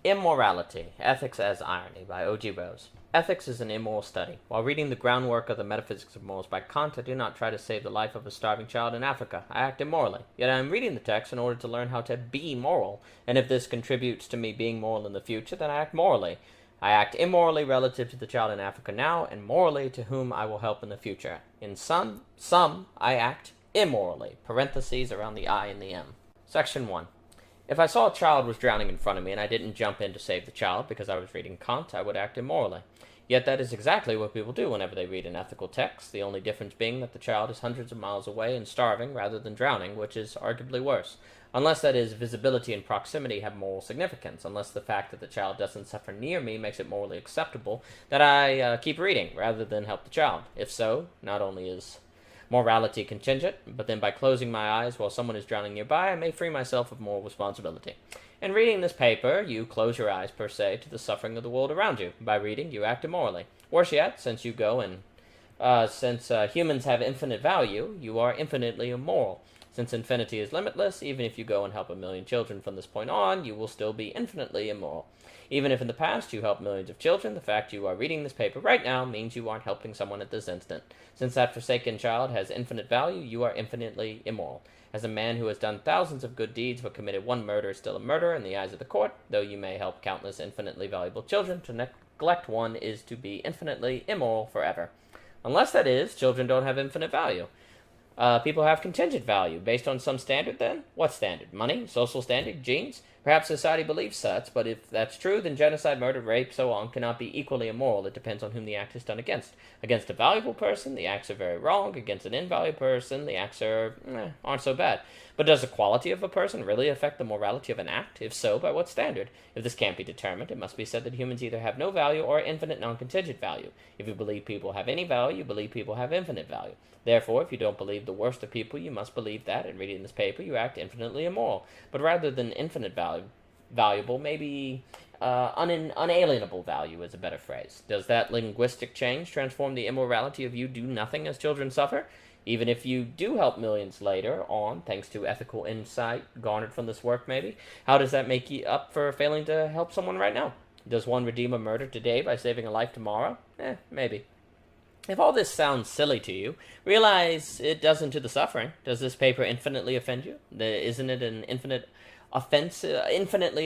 Immorality, Ethics as Irony by O.G. Rose. Ethics is an immoral study. While reading the Groundwork of the Metaphysics of Morals by Kant, I do not try to save the life of a starving child in Africa. I act immorally. Yet I am reading the text in order to learn how to be moral, and if this contributes to me being moral in the future, then I act morally. I act immorally relative to the child in Africa now, and morally to whom I will help in the future. In some, I act immorally. Parentheses around the I and the M. Section 1. If I saw a child was drowning in front of me and I didn't jump in to save the child because I was reading Kant, I would act immorally. Yet that is exactly what people do whenever they read an ethical text, the only difference being that the child is hundreds of miles away and starving rather than drowning, which is arguably worse. Unless, that is, visibility and proximity have moral significance, unless the fact that the child doesn't suffer near me makes it morally acceptable that I keep reading rather than help the child. If so, not only is morality contingent, but then by closing my eyes while someone is drowning nearby, I may free myself of moral responsibility. In reading this paper, you close your eyes, per se, to the suffering of the world around you. By reading, you act immorally. Worse yet, since humans have infinite value, you are infinitely immoral. Since infinity is limitless, even if you go and help 1 million children from this point on, you will still be infinitely immoral. Even if in the past you helped millions of children, the fact you are reading this paper right now means you aren't helping someone at this instant. Since that forsaken child has infinite value, you are infinitely immoral. As a man who has done thousands of good deeds but committed one murder is still a murder in the eyes of the court, though you may help countless infinitely valuable children, to neglect one is to be infinitely immoral forever. Unless, that is, children don't have infinite value. People have contingent value, based on some standard then? What standard? Money? Social standing? Genes? Perhaps society believes such, but if that's true, then genocide, murder, rape, so on, cannot be equally immoral. It depends on whom the act is done against. Against a valuable person, the acts are very wrong. Against an invaluable person, the acts aren't so bad. But does the quality of a person really affect the morality of an act? If so, by what standard? If this can't be determined, it must be said that humans either have no value or infinite non-contingent value. If you believe people have any value, you believe people have infinite value. Therefore, if you don't believe the worst of people, you must believe that, in reading this paper, you act infinitely immoral. But rather than infinite valuable, maybe unalienable value is a better phrase. Does that linguistic change transform the immorality of you do nothing as children suffer? Even if you do help millions later on, thanks to ethical insight garnered from this work maybe, how does that make you up for failing to help someone right now? Does one redeem a murder today by saving a life tomorrow? Maybe. If all this sounds silly to you, realize it doesn't to the suffering. Does this paper infinitely offend you? Isn't it an infinitely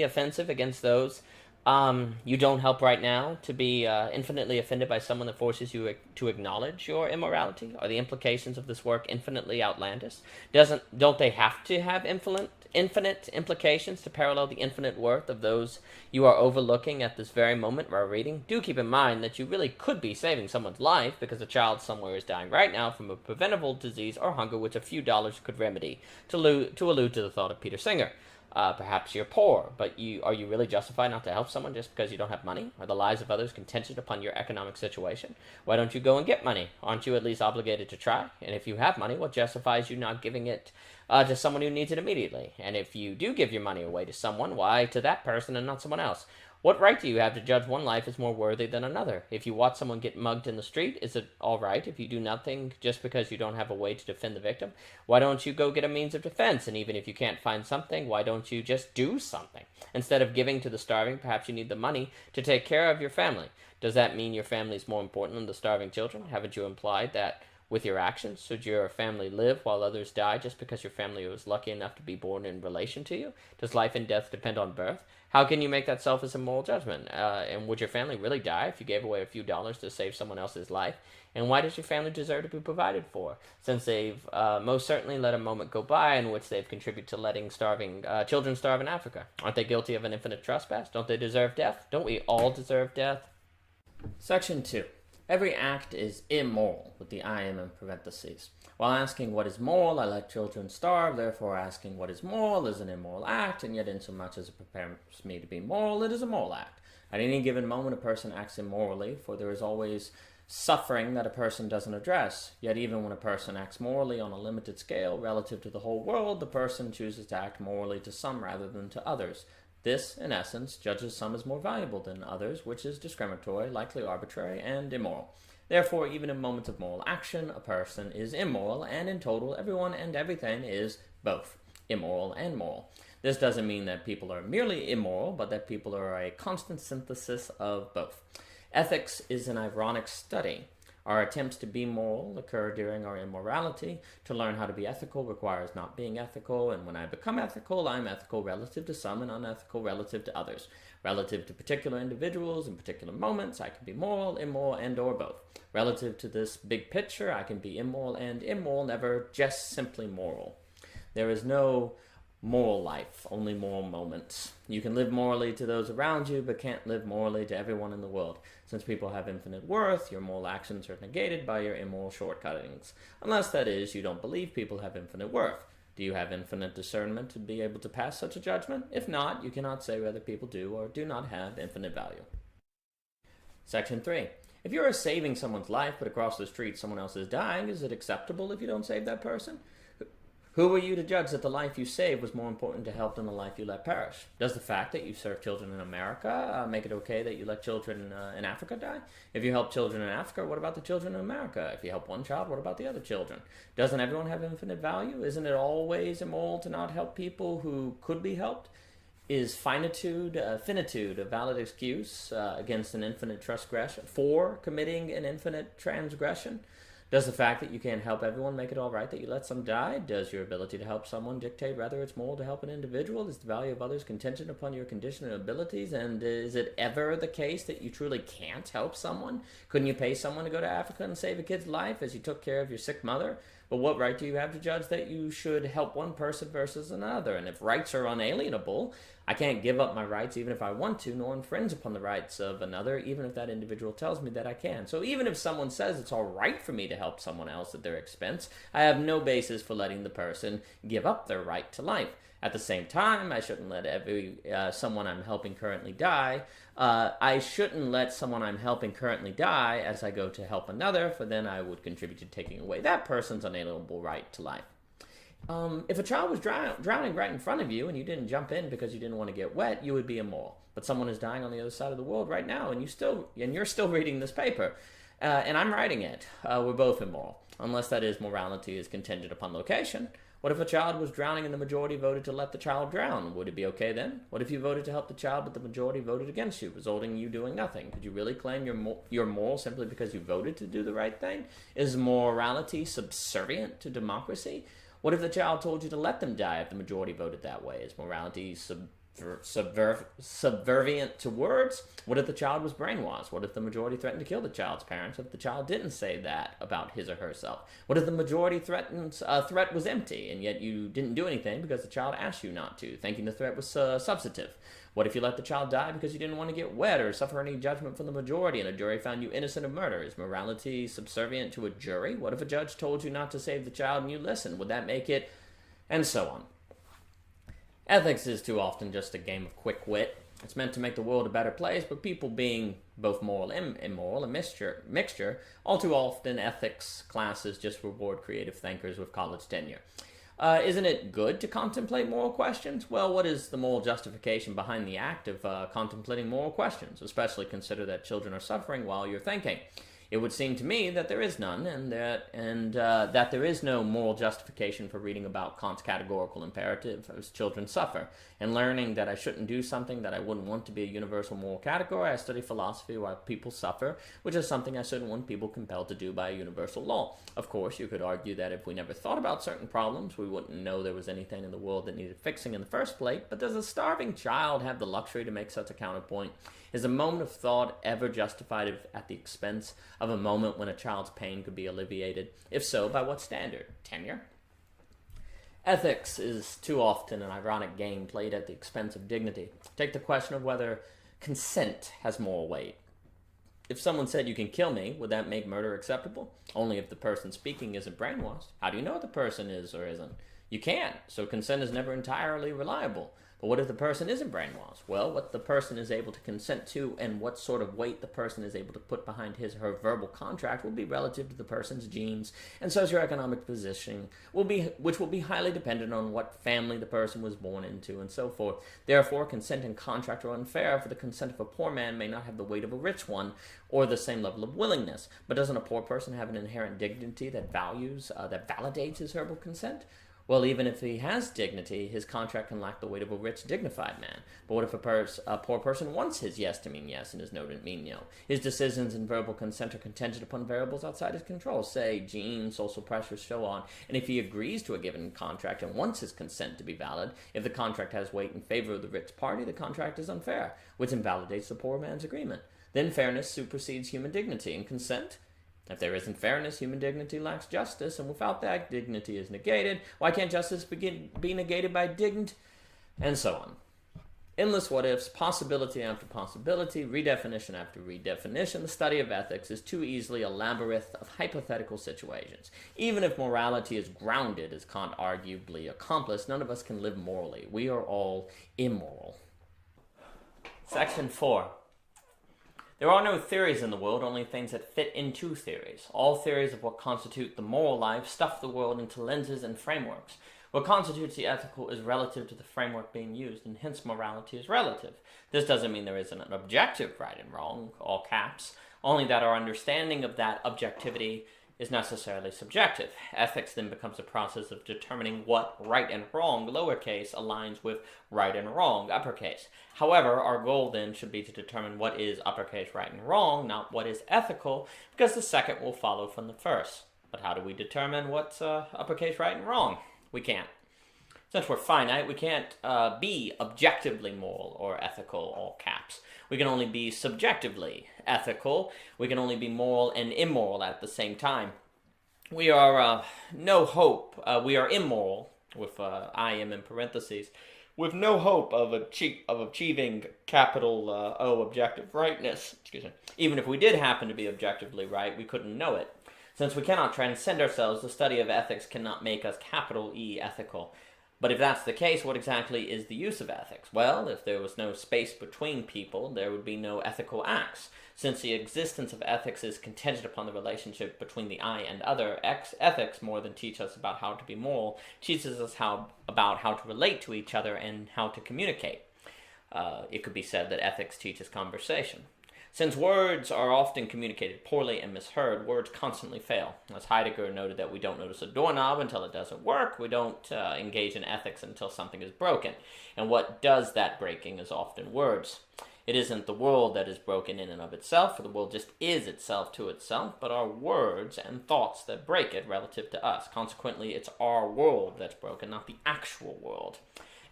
offensive against those you don't help right now to be infinitely offended by someone that forces you to acknowledge your immorality? Are the implications of this work infinitely outlandish? Don't they have to have infinite implications to parallel the infinite worth of those you are overlooking at this very moment while reading? Do keep in mind that you really could be saving someone's life because a child somewhere is dying right now from a preventable disease or hunger which a few dollars could remedy, to allude to the thought of Peter Singer. Perhaps you're poor, but are you really justified not to help someone just because you don't have money? Are the lives of others contingent upon your economic situation? Why don't you go and get money? Aren't you at least obligated to try? And if you have money, what justifies you not giving it to someone who needs it immediately? And if you do give your money away to someone, why to that person and not someone else? What right do you have to judge one life as more worthy than another? If you watch someone get mugged in the street, is it all right if you do nothing just because you don't have a way to defend the victim? Why don't you go get a means of defense? And even if you can't find something, why don't you just do something? Instead of giving to the starving, perhaps you need the money to take care of your family. Does that mean your family is more important than the starving children? Haven't you implied that with your actions? Should your family live while others die just because your family was lucky enough to be born in relation to you? Does life and death depend on birth? How can you make that selfish and moral judgment? And would your family really die if you gave away a few dollars to save someone else's life? And why does your family deserve to be provided for? Since they've most certainly let a moment go by in which they've contributed to letting children starve in Africa. Aren't they guilty of an infinite trespass? Don't they deserve death? Don't we all deserve death? Section 2. Every act is immoral, with the I am in parentheses. While asking what is moral, I let children starve, therefore asking what is moral is an immoral act, and yet insomuch as it prepares me to be moral, it is a moral act. At any given moment, a person acts immorally, for there is always suffering that a person doesn't address. Yet even when a person acts morally on a limited scale relative to the whole world, the person chooses to act morally to some rather than to others. This, in essence, judges some as more valuable than others, which is discriminatory, likely arbitrary, and immoral. Therefore, even in moments of moral action, a person is immoral, and in total, everyone and everything is both immoral and moral. This doesn't mean that people are merely immoral, but that people are a constant synthesis of both. Ethics is an ironic study. Our attempts to be moral occur during our immorality. To learn how to be ethical requires not being ethical, and when I become ethical, I'm ethical relative to some and unethical relative to others. Relative to particular individuals in particular moments, I can be moral, immoral, and or both. Relative to this big picture, I can be immoral and immoral, never just simply moral. There is no moral life, only moral moments. You can live morally to those around you, but can't live morally to everyone in the world. Since people have infinite worth, your moral actions are negated by your immoral shortcomings. Unless, that is, you don't believe people have infinite worth. Do you have infinite discernment to be able to pass such a judgment? If not, you cannot say whether people do or do not have infinite value. Section 3. If you are saving someone's life, but across the street someone else is dying, is it acceptable if you don't save that person? Who are you to judge that the life you saved was more important to help than the life you let perish? Does the fact that you serve children in America make it okay that you let children in Africa die? If you help children in Africa, what about the children in America? If you help one child, what about the other children? Doesn't everyone have infinite value? Isn't it always immoral to not help people who could be helped? Is finitude a valid excuse against an infinite transgression, for committing an infinite transgression? Does the fact that you can't help everyone make it all right that you let some die? Does your ability to help someone dictate whether it's moral to help an individual? Is the value of others contingent upon your condition and abilities? And is it ever the case that you truly can't help someone? Couldn't you pay someone to go to Africa and save a kid's life as you took care of your sick mother? But what right do you have to judge that you should help one person versus another? And if rights are unalienable, I can't give up my rights even if I want to, nor infringe upon the rights of another, even if that individual tells me that I can. So even if someone says it's all right for me to help someone else at their expense, I have no basis for letting the person give up their right to life. At the same time, I shouldn't let someone I'm helping currently die. I shouldn't let someone I'm helping currently die as I go to help another, for then I would contribute to taking away that person's unalienable right to life. If a child was drowning right in front of you and you didn't jump in because you didn't want to get wet, you would be immoral. But someone is dying on the other side of the world right now, and you're still reading this paper, and I'm writing it. We're both immoral, unless that is morality is contingent upon location. What if a child was drowning and the majority voted to let the child drown? Would it be okay then? What if you voted to help the child but the majority voted against you, resulting in you doing nothing? Could you really claim you're moral simply because you voted to do the right thing? Is morality subservient to democracy? What if the child told you to let them die if the majority voted that way? Is morality subservient to words? What if the child was brainwashed? What if the majority threatened to kill the child's parents if the child didn't say that about his or herself? What if the majority threat was empty and yet you didn't do anything because the child asked you not to, thinking the threat was substantive? What if you let the child die because you didn't want to get wet or suffer any judgment from the majority and a jury found you innocent of murder? Is morality subservient to a jury? What if a judge told you not to save the child and you listened? Would that make it? And so on. Ethics is too often just a game of quick wit. It's meant to make the world a better place, but people being both moral and immoral, a mixture, all too often ethics classes just reward creative thinkers with college tenure. Isn't it good to contemplate moral questions? Well, what is the moral justification behind the act of contemplating moral questions, especially consider that children are suffering while you're thinking? It would seem to me that there is none, and that there is no moral justification for reading about Kant's categorical imperative as children suffer, and learning that I shouldn't do something that I wouldn't want to be a universal moral category. I study philosophy while people suffer, which is something I shouldn't want people compelled to do by a universal law. Of course, you could argue that if we never thought about certain problems, we wouldn't know there was anything in the world that needed fixing in the first place, but does a starving child have the luxury to make such a counterpoint? Is a moment of thought ever justified at the expense of a moment when a child's pain could be alleviated? If so, by what standard? Tenure? Ethics is too often an ironic game played at the expense of dignity. Take the question of whether consent has moral weight. If someone said you can kill me, would that make murder acceptable? Only if the person speaking isn't brainwashed. How do you know if the person is or isn't? You can't, so consent is never entirely reliable. But what if the person isn't brainwashed? Well, what the person is able to consent to and what sort of weight the person is able to put behind his or her verbal contract will be relative to the person's genes and socioeconomic position, which will be highly dependent on what family the person was born into and so forth. Therefore, consent and contract are unfair, for the consent of a poor man may not have the weight of a rich one or the same level of willingness. But doesn't a poor person have an inherent dignity that validates his verbal consent? Well, even if he has dignity, his contract can lack the weight of a rich, dignified man. But what if a poor person wants his yes to mean yes and his no to mean no? His decisions and verbal consent are contingent upon variables outside his control, say genes, social pressures, so on. And if he agrees to a given contract and wants his consent to be valid, if the contract has weight in favor of the rich party, the contract is unfair, which invalidates the poor man's agreement. Then fairness supersedes human dignity, and consent. If there isn't fairness, human dignity lacks justice, and without that, dignity is negated. Why can't justice be negated by dignity? And so on. Endless what ifs, possibility after possibility, redefinition after redefinition. The study of ethics is too easily a labyrinth of hypothetical situations. Even if morality is grounded, as Kant arguably accomplished, none of us can live morally. We are all immoral. Section 4. There are no theories in the world, only things that fit into theories. All theories of what constitute the moral life stuff the world into lenses and frameworks. What constitutes the ethical is relative to the framework being used, and hence morality is relative. This doesn't mean there isn't an objective right and wrong, all caps, only that our understanding of that objectivity is necessarily subjective. Ethics then becomes a process of determining what right and wrong, lowercase, aligns with right and wrong, uppercase. However, our goal then should be to determine what is uppercase right and wrong, not what is ethical, because the second will follow from the first. But how do we determine what's uppercase right and wrong? We can't. Since we're finite, we can't be objectively moral or ethical, all caps. We can only be subjectively ethical. We can only be moral and immoral at the same time. We are no hope. We are immoral, with I am in parentheses, with no hope of achieving capital O objective rightness. Excuse me. Even if we did happen to be objectively right, we couldn't know it. Since we cannot transcend ourselves, the study of ethics cannot make us capital E ethical. But if that's the case, what exactly is the use of ethics? Well, if there was no space between people, there would be no ethical acts. Since the existence of ethics is contingent upon the relationship between the I and other, ethics, more than teach us about how to be moral, teaches us about how to relate to each other and how to communicate. It could be said that ethics teaches conversation. Since words are often communicated poorly and misheard, words constantly fail. As Heidegger noted that we don't notice a doorknob until it doesn't work, we don't engage in ethics until something is broken. And what does that breaking is often words. It isn't the world that is broken in and of itself, for the world just is itself to itself, but our words and thoughts that break it relative to us. Consequently, it's our world that's broken, not the actual world.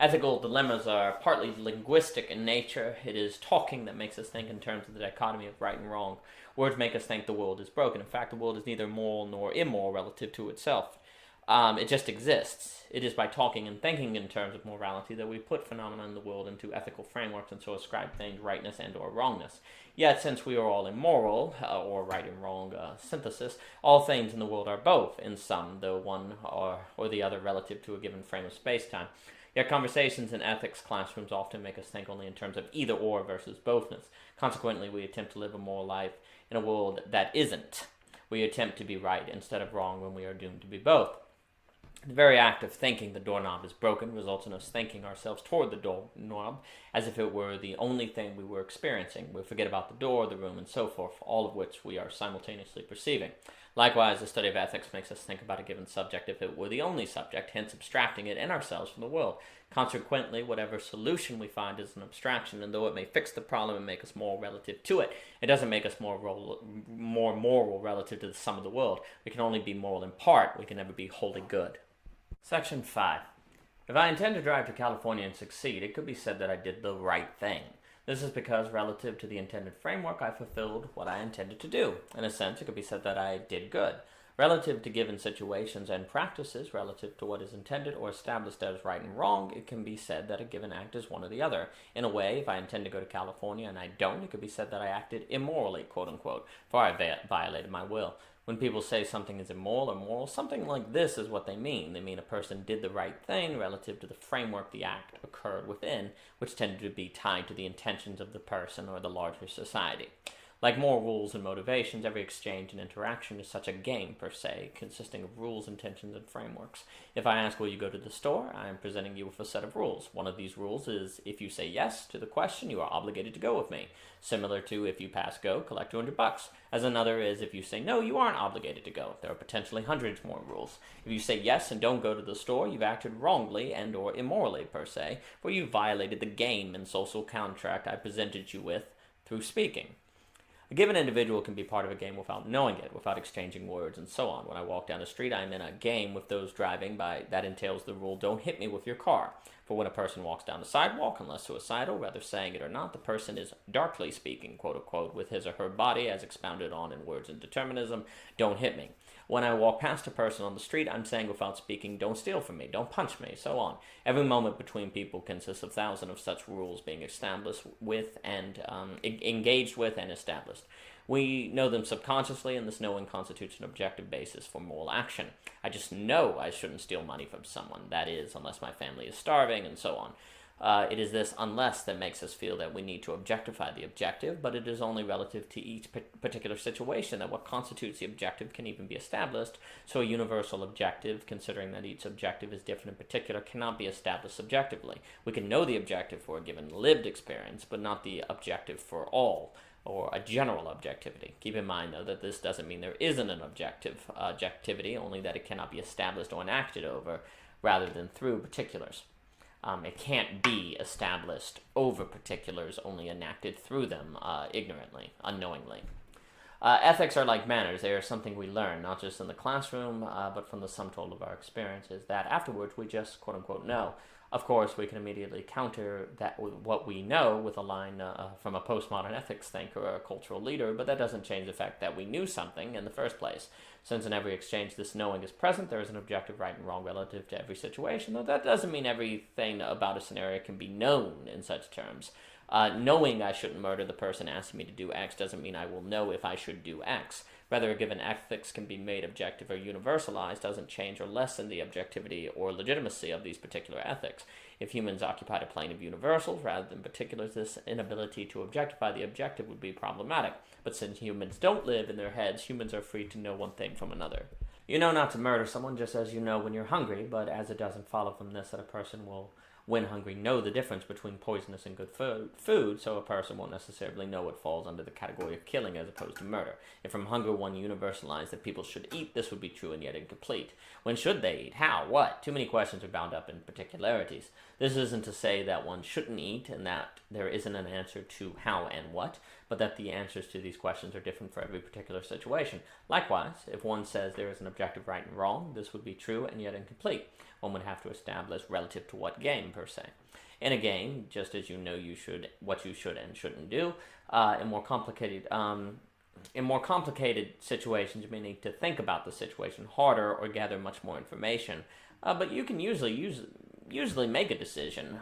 Ethical dilemmas are partly linguistic in nature. It is talking that makes us think in terms of the dichotomy of right and wrong. Words make us think the world is broken. In fact, the world is neither moral nor immoral relative to itself. It just exists. It is by talking and thinking in terms of morality that we put phenomena in the world into ethical frameworks and so ascribe things rightness and or wrongness. Yet, since we are all immoral, or right and wrong synthesis, all things in the world are both, in some, though one or the other relative to a given frame of space-time. Yet conversations in ethics classrooms often make us think only in terms of either or versus bothness. Consequently, we attempt to live a moral life in a world that isn't. We attempt to be right instead of wrong when we are doomed to be both. The very act of thinking the doorknob is broken results in us thinking ourselves toward the doorknob as if it were the only thing we were experiencing. We forget about the door, the room, and so forth, all of which we are simultaneously perceiving. Likewise, the study of ethics makes us think about a given subject if it were the only subject, hence abstracting it and ourselves from the world. Consequently, whatever solution we find is an abstraction, and though it may fix the problem and make us moral relative to it, it doesn't make us more moral relative to the sum of the world. We can only be moral in part. We can never be wholly good. Section 5. If I intend to drive to California and succeed, it could be said that I did the right thing. This is because, relative to the intended framework, I fulfilled what I intended to do. In a sense, it could be said that I did good. Relative to given situations and practices, relative to what is intended or established as right and wrong, it can be said that a given act is one or the other. In a way, if I intend to go to California and I don't, it could be said that I acted immorally, quote-unquote, for I violated my will. When people say something is immoral or moral, something like this is what they mean. They mean a person did the right thing relative to the framework the act occurred within, which tended to be tied to the intentions of the person or the larger society. Like moral rules and motivations, every exchange and interaction is such a game per se, consisting of rules, intentions, and frameworks. If I ask, will you go to the store, I am presenting you with a set of rules. One of these rules is, if you say yes to the question, you are obligated to go with me. Similar to, if you pass go, collect $200. As another is, if you say no, you aren't obligated to go. There are potentially hundreds more rules. If you say yes and don't go to the store, you've acted wrongly and or immorally per se, for you violated the game and social contract I presented you with through speaking. A given individual can be part of a game without knowing it, without exchanging words, and so on. When I walk down the street, I am in a game with those driving by. That entails the rule, don't hit me with your car. For when a person walks down the sidewalk, unless suicidal, whether saying it or not, the person is darkly speaking, quote unquote, with his or her body as expounded on in Words and Determinism, don't hit me. When I walk past a person on the street, I'm saying without speaking, don't steal from me, don't punch me, so on. Every moment between people consists of thousands of such rules being established with and engaged with and established. We know them subconsciously, and this knowing constitutes an objective basis for moral action. I just know I shouldn't steal money from someone, that is, unless my family is starving, and so on. It is this unless that makes us feel that we need to objectify the objective, but it is only relative to each particular situation that what constitutes the objective can even be established, so a universal objective, considering that each objective is different in particular, cannot be established subjectively. We can know the objective for a given lived experience, but not the objective for all, or a general objectivity. Keep in mind, though, that this doesn't mean there isn't an objectivity, only that it cannot be established or enacted over, rather than through particulars. It can't be established over particulars, only enacted through them ignorantly, unknowingly. Ethics are like manners. They are something we learn, not just in the classroom, but from the sum total of our experiences, that afterwards we just, quote-unquote, know. Of course, we can immediately counter that what we know with a line from a postmodern ethics thinker or a cultural leader, but that doesn't change the fact that we knew something in the first place. Since in every exchange this knowing is present, there is an objective right and wrong relative to every situation, though that doesn't mean everything about a scenario can be known in such terms. Knowing I shouldn't murder the person asking me to do X doesn't mean I will know if I should do X. Whether a given ethics can be made objective or universalized doesn't change or lessen the objectivity or legitimacy of these particular ethics. If humans occupied a plane of universals rather than particulars, this inability to objectify the objective would be problematic. But since humans don't live in their heads, humans are free to know one thing from another. You know not to murder someone just as you know when you're hungry, but as it doesn't follow from this that a person will, when hungry, know the difference between poisonous and good food, so a person won't necessarily know what falls under the category of killing as opposed to murder. If from hunger one universalized that people should eat, this would be true and yet incomplete. When should they eat? How? What? Too many questions are bound up in particularities. This isn't to say that one shouldn't eat and that there isn't an answer to how and what, but that the answers to these questions are different for every particular situation. Likewise, if one says there is an objective right and wrong, this would be true and yet incomplete. One would have to establish relative to what game, per se. In a game, just as you know what you should and shouldn't do, in more complicated situations, you may need to think about the situation harder or gather much more information. But you can usually make a decision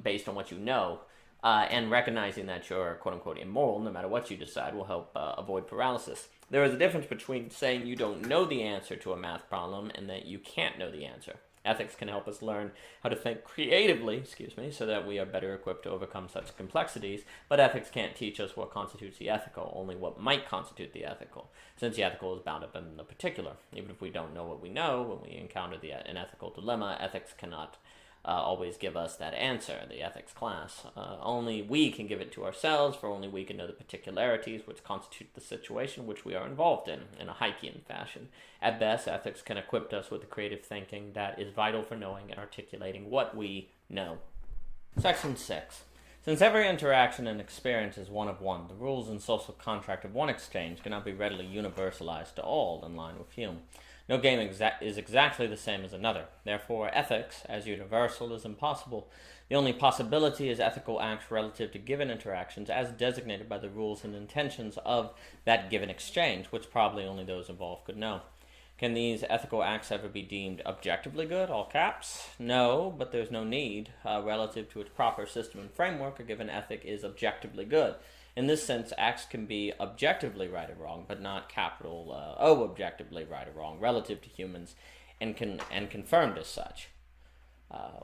based on what you know, and recognizing that you're quote-unquote immoral, no matter what you decide, will help avoid paralysis. There is a difference between saying you don't know the answer to a math problem and that you can't know the answer. Ethics can help us learn how to think creatively, so that we are better equipped to overcome such complexities, but ethics can't teach us what constitutes the ethical, only what might constitute the ethical, since the ethical is bound up in the particular. Even if we don't know what we know, when we encounter an ethical dilemma, ethics cannot always give us that answer, the ethics class. Only we can give it to ourselves, for only we can know the particularities which constitute the situation which we are involved in a Heikian fashion. At best, ethics can equip us with the creative thinking that is vital for knowing and articulating what we know. Section 6. Since every interaction and experience is one of one, the rules and social contract of one exchange cannot be readily universalized to all in line with Hume. No game is exactly the same as another. Therefore, ethics, as universal, is impossible. The only possibility is ethical acts relative to given interactions as designated by the rules and intentions of that given exchange, which probably only those involved could know. Can these ethical acts ever be deemed objectively good, all caps? No, but there's no need. Relative to its proper system and framework, a given ethic is objectively good. In this sense, acts can be objectively right or wrong, but not capital O objectively right or wrong, relative to humans, and confirmed as such.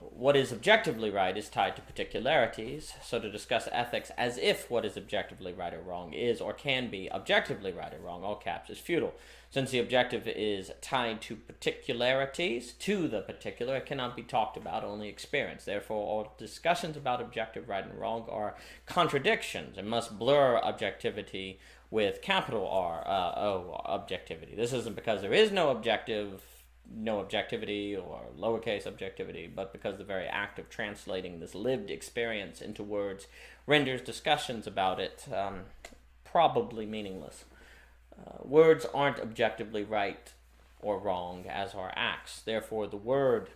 What is objectively right is tied to particularities, so to discuss ethics as if what is objectively right or wrong is or can be objectively right or wrong, all caps, is futile. Since the objective is tied to particularities, to the particular, it cannot be talked about, only experienced. Therefore, all discussions about objective right and wrong are contradictions and must blur objectivity with capital R, objectivity. This isn't because there is no objectivity or lowercase objectivity, but because the very act of translating this lived experience into words renders discussions about it probably meaningless. Words aren't objectively right or wrong, as are acts. Therefore, the word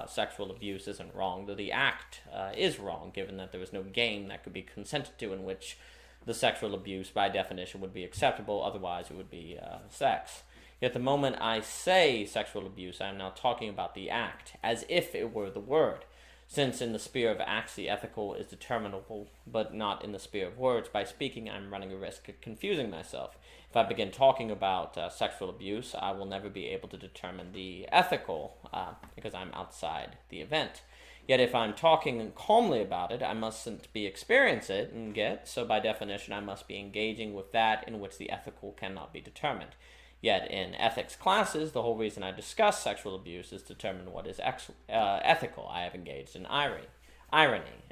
sexual abuse isn't wrong, though the act is wrong, given that there is no game that could be consented to in which the sexual abuse, by definition, would be acceptable. Otherwise, it would be sex. Yet the moment I say sexual abuse, I am now talking about the act, as if it were the word. Since in the sphere of acts the ethical is determinable, but not in the sphere of words, by speaking I am running a risk of confusing myself. If I begin talking about sexual abuse, I will never be able to determine the ethical, because I'm outside the event. Yet if I'm talking calmly about it, I mustn't be experience it and get, so by definition I must be engaging with that in which the ethical cannot be determined. Yet in ethics classes, the whole reason I discuss sexual abuse is to determine what is ethical. I have engaged in irony.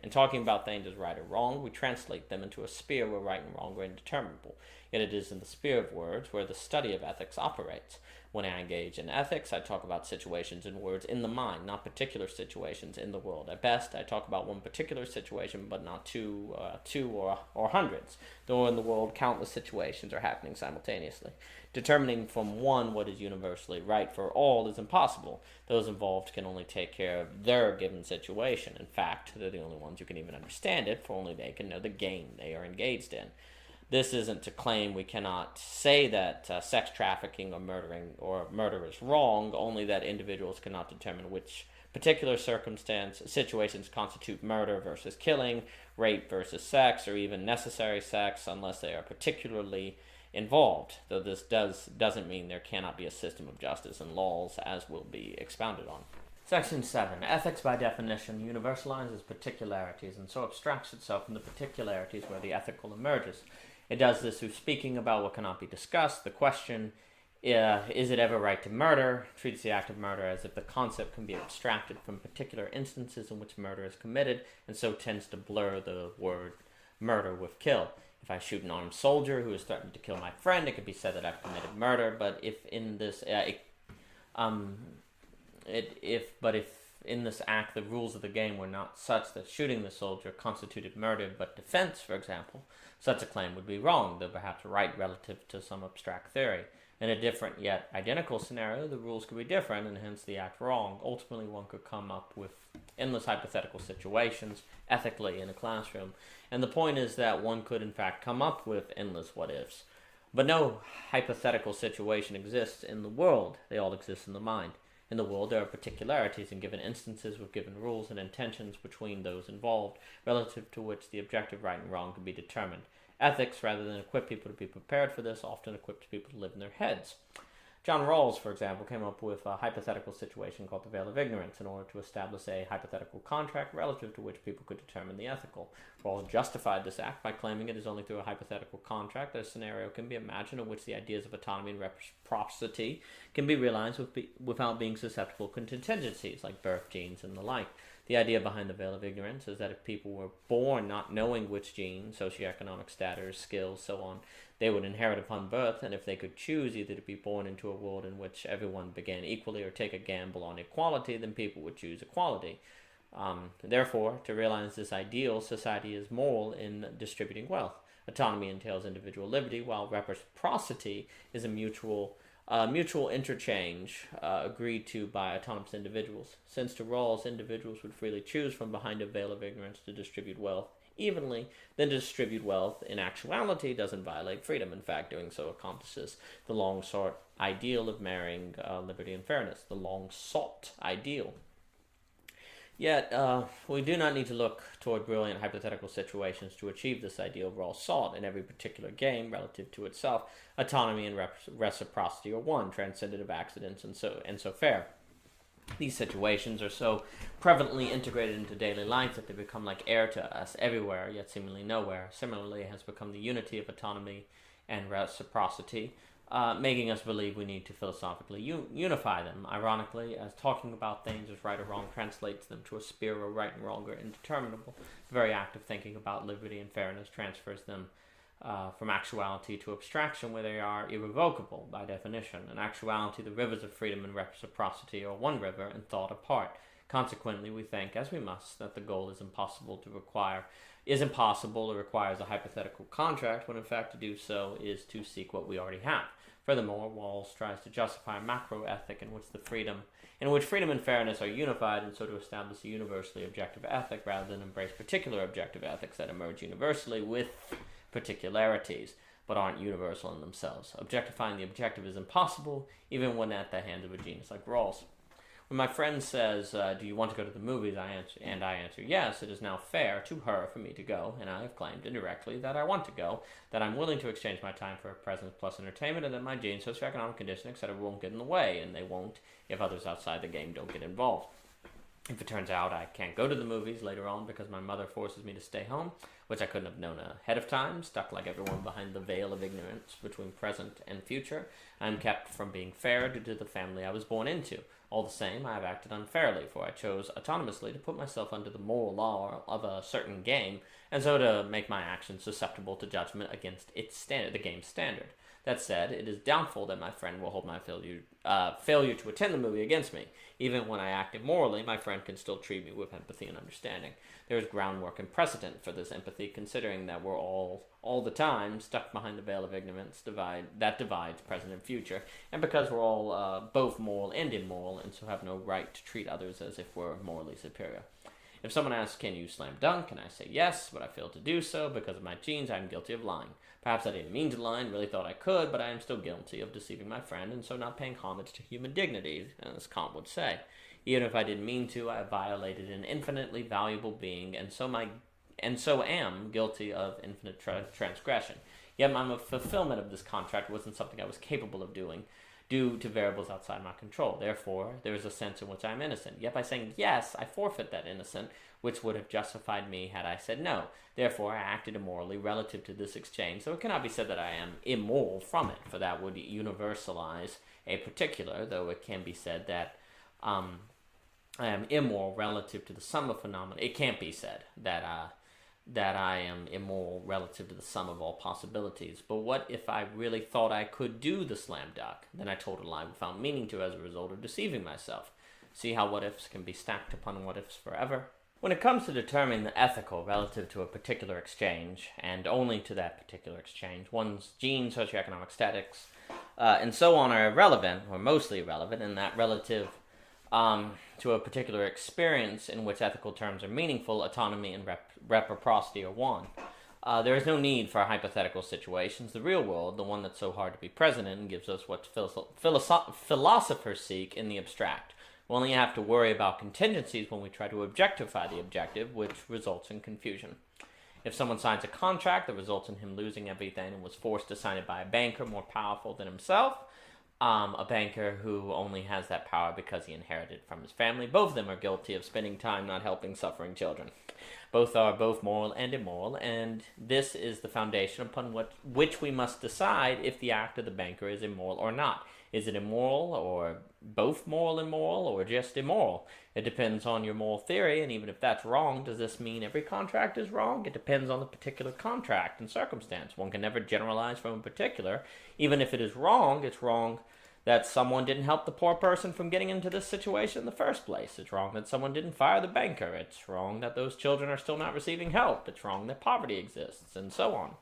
In talking about things as right or wrong, we translate them into a sphere where right and wrong are indeterminable. Yet it is in the sphere of words where the study of ethics operates. When I engage in ethics, I talk about situations in words in the mind, not particular situations in the world. At best, I talk about one particular situation, but not two or hundreds, though in the world countless situations are happening simultaneously. Determining from one what is universally right for all is impossible. Those involved can only take care of their given situation. In fact, they're the only ones who can even understand it, for only they can know the game they are engaged in. This isn't to claim we cannot say that sex trafficking or murder is wrong, only that individuals cannot determine which particular situations constitute murder versus killing, rape versus sex, or even necessary sex, unless they are particularly involved, though this doesn't mean there cannot be a system of justice and laws, as will be expounded on. Section 7. Ethics, by definition, universalizes particularities and so abstracts itself from the particularities where the ethical emerges. It does this through speaking about what cannot be discussed. The question, is it ever right to murder, treats the act of murder as if the concept can be abstracted from particular instances in which murder is committed, and so tends to blur the word murder with kill. If I shoot an armed soldier who is threatening to kill my friend, it could be said that I've committed murder. But if in this in this act the rules of the game were not such that shooting the soldier constituted murder but defense, for example, such a claim would be wrong, though perhaps right relative to some abstract theory. In a different yet identical scenario, the rules could be different and hence the act wrong. Ultimately, one could come up with endless hypothetical situations ethically in a classroom, and the point is that one could in fact come up with endless what-ifs. But no hypothetical situation exists in the world. They all exist in the mind. In the world, there are particularities in given instances with given rules and intentions between those involved, relative to which the objective right and wrong can be determined. Ethics, rather than equip people to be prepared for this, often equips people to live in their heads. John Rawls, for example, came up with a hypothetical situation called the veil of ignorance in order to establish a hypothetical contract relative to which people could determine the ethical. Rawls justified this act by claiming it is only through a hypothetical contract that a scenario can be imagined in which the ideas of autonomy and reciprocity can be realized without being susceptible to contingencies like birth, genes, and the like. The idea behind the veil of ignorance is that if people were born not knowing which gene, socioeconomic status, skills, so on, they would inherit upon birth, and if they could choose either to be born into a world in which everyone began equally or take a gamble on equality, then people would choose equality. Therefore, to realize this ideal, society is moral in distributing wealth. Autonomy entails individual liberty, while reciprocity is a mutual interchange agreed to by autonomous individuals. Since to Rawls, individuals would freely choose from behind a veil of ignorance to distribute wealth evenly, then to distribute wealth in actuality doesn't violate freedom. In fact, doing so accomplishes the long-sought ideal of marrying liberty and fairness, the long-sought ideal. Yet, we do not need to look toward brilliant hypothetical situations to achieve this ideal Rawls sought. In every particular game, relative to itself, autonomy and reciprocity are one, transcendent of accidents and so fair. These situations are so prevalently integrated into daily life that they become like air to us everywhere, yet seemingly nowhere. Similarly, it has become the unity of autonomy and reciprocity, making us believe we need to philosophically unify them. Ironically, as talking about things as right or wrong translates them to a sphere where right and wrong are indeterminable, the very act of thinking about liberty and fairness transfers them from actuality to abstraction, where they are irrevocable by definition. In actuality, the rivers of freedom and reciprocity are one river and thought apart. Consequently, we think, as we must, that the goal is impossible or requires a hypothetical contract, when in fact to do so is to seek what we already have. Furthermore, Rawls tries to justify a macro-ethic in which freedom and fairness are unified, and so to establish a universally objective ethic rather than embrace particular objective ethics that emerge universally with particularities, but aren't universal in themselves. Objectifying the objective is impossible, even when at the hands of a genius like Rawls. When my friend says, do you want to go to the movies, I answer yes, it is now fair to her for me to go, and I have claimed indirectly that I want to go, that I'm willing to exchange my time for presence plus entertainment, and that my genes, socioeconomic condition, etc. won't get in the way, and they won't if others outside the game don't get involved. If it turns out I can't go to the movies later on because my mother forces me to stay home, which I couldn't have known ahead of time, stuck like everyone behind the veil of ignorance between present and future, I'm kept from being fair due to the family I was born into. All the same, I have acted unfairly, for I chose autonomously to put myself under the moral law of a certain game, and so to make my actions susceptible to judgment against the game's standard. That said, it is doubtful that my friend will hold my failure to attend the movie against me. Even when I act immorally, my friend can still treat me with empathy and understanding. There is groundwork and precedent for this empathy, considering that we're all the time stuck behind the veil of ignorance that divides present and future, and because we're all both moral and immoral, and so have no right to treat others as if we're morally superior. If someone asks, can you slam dunk, and I say yes, but I fail to do so because of my genes, I am guilty of lying. Perhaps I didn't mean to lie and really thought I could, but I am still guilty of deceiving my friend, and so not paying homage to human dignity, as Kant would say. Even if I didn't mean to, I have violated an infinitely valuable being, and so am guilty of infinite transgression. Yet my fulfillment of this contract wasn't something I was capable of doing, due to variables outside my control. Therefore, there is a sense in which I am innocent. Yet by saying yes, I forfeit that innocence, which would have justified me had I said no. Therefore, I acted immorally relative to this exchange, so it cannot be said that I am immoral from it, for that would universalize a particular, though it can be said that I am immoral relative to the sum of phenomena. It can't be said that I am immoral relative to the sum of all possibilities. But what if I really thought I could do the slam dunk? Then I told a lie without meaning to as a result of deceiving myself. See how what-ifs can be stacked upon what-ifs forever? When it comes to determining the ethical relative to a particular exchange, and only to that particular exchange, one's genes, socioeconomic statics, and so on are irrelevant, or mostly irrelevant, in that relative to a particular experience in which ethical terms are meaningful, autonomy and reciprocity are one. There is no need for hypothetical situations. The real world, the one that's so hard to be present in, gives us what philosophers seek in the abstract. We only have to worry about contingencies when we try to objectify the objective, which results in confusion. If someone signs a contract that results in him losing everything and was forced to sign it by a banker more powerful than himself, a banker who only has that power because he inherited it from his family, both of them are guilty of spending time not helping suffering children. Both are both moral and immoral, and this is the foundation upon which we must decide if the act of the banker is immoral or not. Is it immoral, or both moral and moral, or just immoral? It depends on your moral theory, and even if that's wrong, does this mean every contract is wrong? It depends on the particular contract and circumstance. One can never generalize from a particular. Even if it is wrong, it's wrong that someone didn't help the poor person from getting into this situation in the first place. It's wrong that someone didn't fire the banker. It's wrong that those children are still not receiving help. It's wrong that poverty exists, and so on.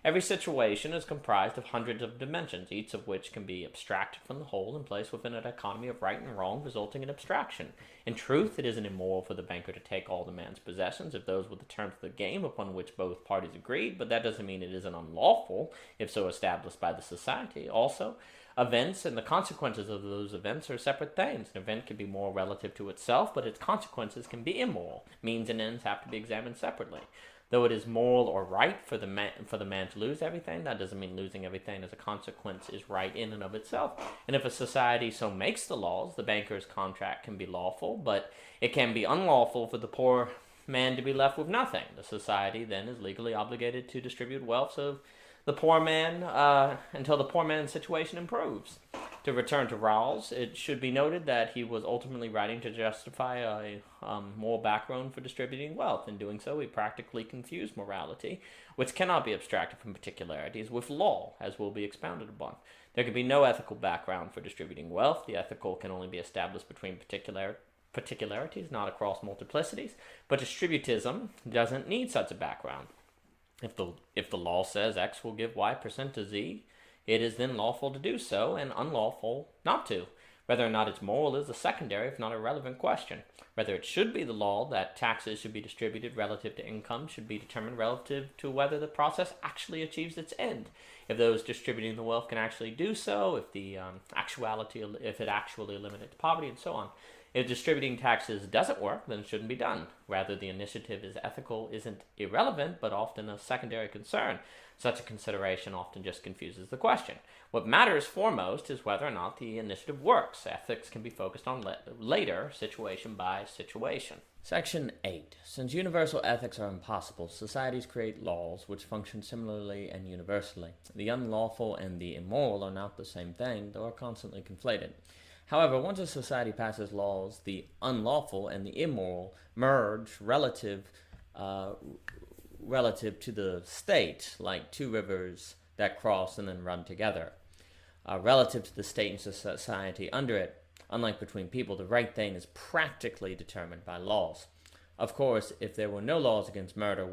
Every situation is comprised of hundreds of dimensions, each of which can be abstracted from the whole and placed within an economy of right and wrong, resulting in abstraction. In truth, it isn't immoral for the banker to take all the man's possessions if those were the terms of the game upon which both parties agreed, but that doesn't mean it isn't unlawful, if so established by the society. Also, events and the consequences of those events are separate things. An event can be moral relative to itself, but its consequences can be immoral. Means and ends have to be examined separately. Though it is moral or right for the man to lose everything, that doesn't mean losing everything as a consequence is right in and of itself. And if a society so makes the laws, the banker's contract can be lawful, but it can be unlawful for the poor man to be left with nothing. The society then is legally obligated to distribute wealth so the poor man until the poor man's situation improves. To return to Rawls, it should be noted that he was ultimately writing to justify a moral background for distributing wealth. In doing so, he practically confused morality, which cannot be abstracted from particularities, with law, as will be expounded upon. There can be no ethical background for distributing wealth. The ethical can only be established between particularities, not across multiplicities. But distributism doesn't need such a background. If the law says X will give Y% to Z, it is then lawful to do so, and unlawful not to. Whether or not it's moral is a secondary, if not irrelevant, question. Whether it should be the law that taxes should be distributed relative to income should be determined relative to whether the process actually achieves its end. If those distributing the wealth can actually do so, if it actually eliminates poverty, and so on. If distributing taxes doesn't work, then it shouldn't be done. Rather, the initiative is ethical isn't irrelevant, but often a secondary concern. Such a consideration often just confuses the question. What matters foremost is whether or not the initiative works. Ethics can be focused on later, situation by situation. Section 8. Since universal ethics are impossible, societies create laws which function similarly and universally. The unlawful and the immoral are not the same thing, though are constantly conflated. However, once a society passes laws, the unlawful and the immoral merge relative to the state, like two rivers that cross and then run together. Relative to the state and society under it, unlike between people, the right thing is practically determined by laws. Of course, if there were no laws against murder,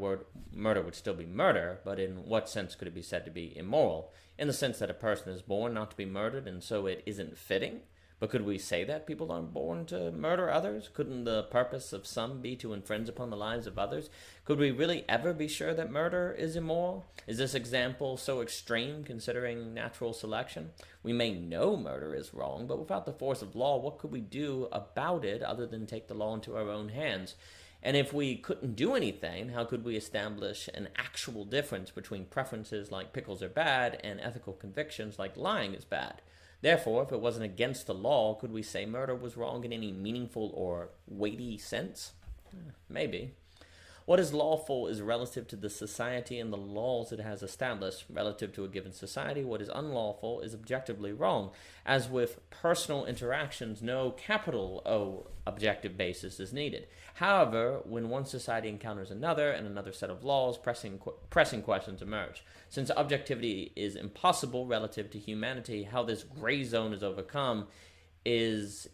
murder would still be murder, but in what sense could it be said to be immoral? In the sense that a person is born not to be murdered, and so it isn't fitting? But could we say that people aren't born to murder others? Couldn't the purpose of some be to infringe upon the lives of others? Could we really ever be sure that murder is immoral? Is this example so extreme considering natural selection? We may know murder is wrong, but without the force of law, what could we do about it other than take the law into our own hands? And if we couldn't do anything, how could we establish an actual difference between preferences like pickles are bad and ethical convictions like lying is bad? Therefore, if it wasn't against the law, could we say murder was wrong in any meaningful or weighty sense? Maybe. What is lawful is relative to the society and the laws it has established. Relative to a given society, what is unlawful is objectively wrong. As with personal interactions, no capital O objective basis is needed. However, when one society encounters another and another set of laws, pressing questions emerge. Since objectivity is impossible relative to humanity, how this gray zone is overcome is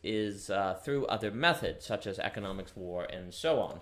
through other methods, such as economics, war, and so on.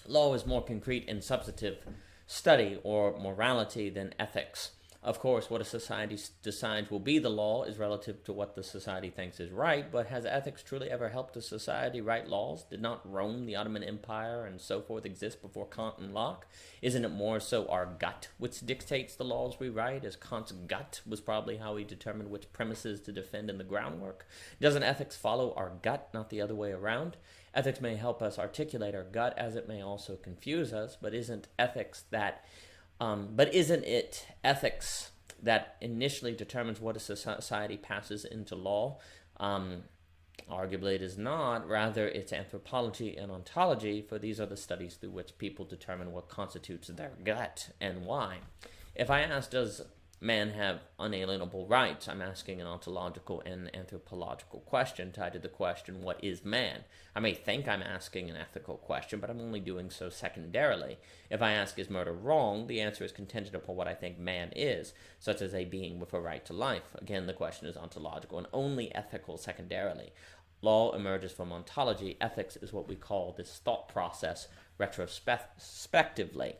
Law is more concrete in substantive study or morality than ethics. Of course, what a society decides will be the law is relative to what the society thinks is right, but has ethics truly ever helped a society write laws? Did not Rome, the Ottoman Empire, and so forth exist before Kant and Locke? Isn't it more so our gut which dictates the laws we write, as Kant's gut was probably how he determined which premises to defend in the groundwork? Doesn't ethics follow our gut, not the other way around? Ethics may help us articulate our gut, as it may also confuse us, but isn't it ethics that initially determines what a society passes into law? Arguably it is not. Rather, it's anthropology and ontology, for these are the studies through which people determine what constitutes their gut and why. If I ask, does man have unalienable rights, I'm asking an ontological and anthropological question tied to the question, what is man? I may think I'm asking an ethical question, but I'm only doing so secondarily. If I ask, is murder wrong, the answer is contingent upon what I think man is, such as a being with a right to life. Again, the question is ontological and only ethical secondarily. Law emerges from ontology. Ethics is what we call this thought process retrospectively.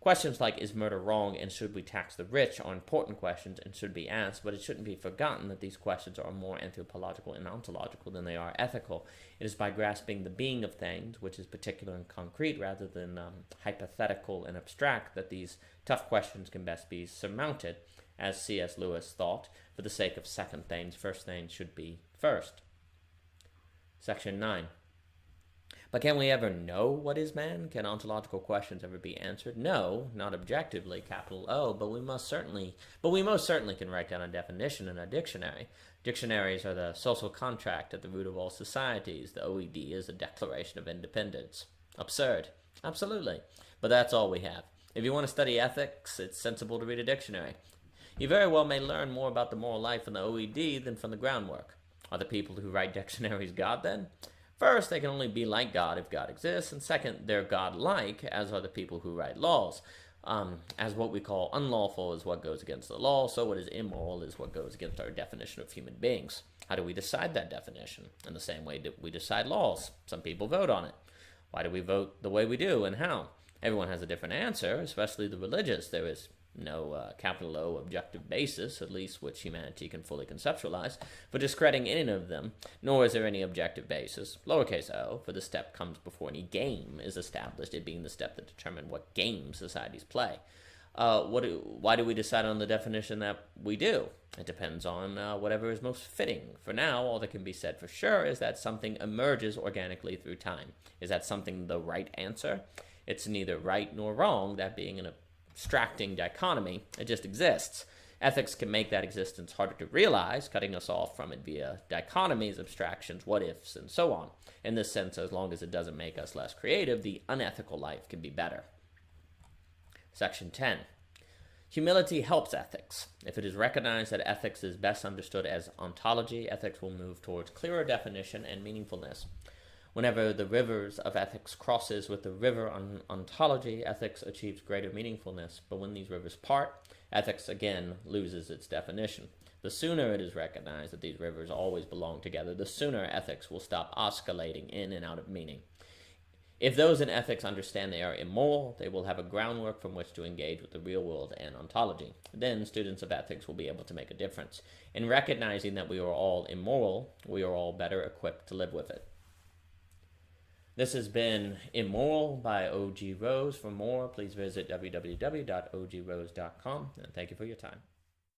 Questions like, is murder wrong and should we tax the rich, are important questions and should be asked, but it shouldn't be forgotten that these questions are more anthropological and ontological than they are ethical. It is by grasping the being of things, which is particular and concrete rather than hypothetical and abstract, that these tough questions can best be surmounted. As C.S. Lewis thought, for the sake of second things, first things should be first. Section 9. But can we ever know what is man? Can ontological questions ever be answered? No, not objectively, capital O, but we most certainly can write down a definition in a dictionary. Dictionaries are the social contract at the root of all societies. The OED is a declaration of independence. Absurd. Absolutely. But that's all we have. If you want to study ethics, it's sensible to read a dictionary. You very well may learn more about the moral life in the OED than from the groundwork. Are the people who write dictionaries God then? First, they can only be like God if God exists, and second, they're God-like, as are the people who write laws. As what we call unlawful is what goes against the law, so what is immoral is what goes against our definition of human beings. How do we decide that definition? In the same way that we decide laws. Some people vote on it. Why do we vote the way we do, and how? Everyone has a different answer, especially the religious. There is no capital O objective basis, at least which humanity can fully conceptualize, for discrediting any of them, nor is there any objective basis, lowercase o, for the step comes before any game is established, it being the step that determines what game societies play. Why do we decide on the definition that we do? It depends on whatever is most fitting. For now, all that can be said for sure is that something emerges organically through time. Is that something the right answer? It's neither right nor wrong, that being an abstracting dichotomy. It just exists. Ethics can make that existence harder to realize, cutting us off from it via dichotomies, abstractions, what-ifs, and so on. In this sense, as long as it doesn't make us less creative, the unethical life can be better. Section 10. Humility helps ethics. If it is recognized that ethics is best understood as ontology, ethics will move towards clearer definition and meaningfulness. Whenever the rivers of ethics crosses with the river on ontology, ethics achieves greater meaningfulness. But when these rivers part, ethics again loses its definition. The sooner it is recognized that these rivers always belong together, the sooner ethics will stop oscillating in and out of meaning. If those in ethics understand they are immoral, they will have a groundwork from which to engage with the real world and ontology. Then students of ethics will be able to make a difference. In recognizing that we are all immoral, we are all better equipped to live with it. This has been Immoral by O.G. Rose. For more, please visit www.ogrose.com, and thank you for your time.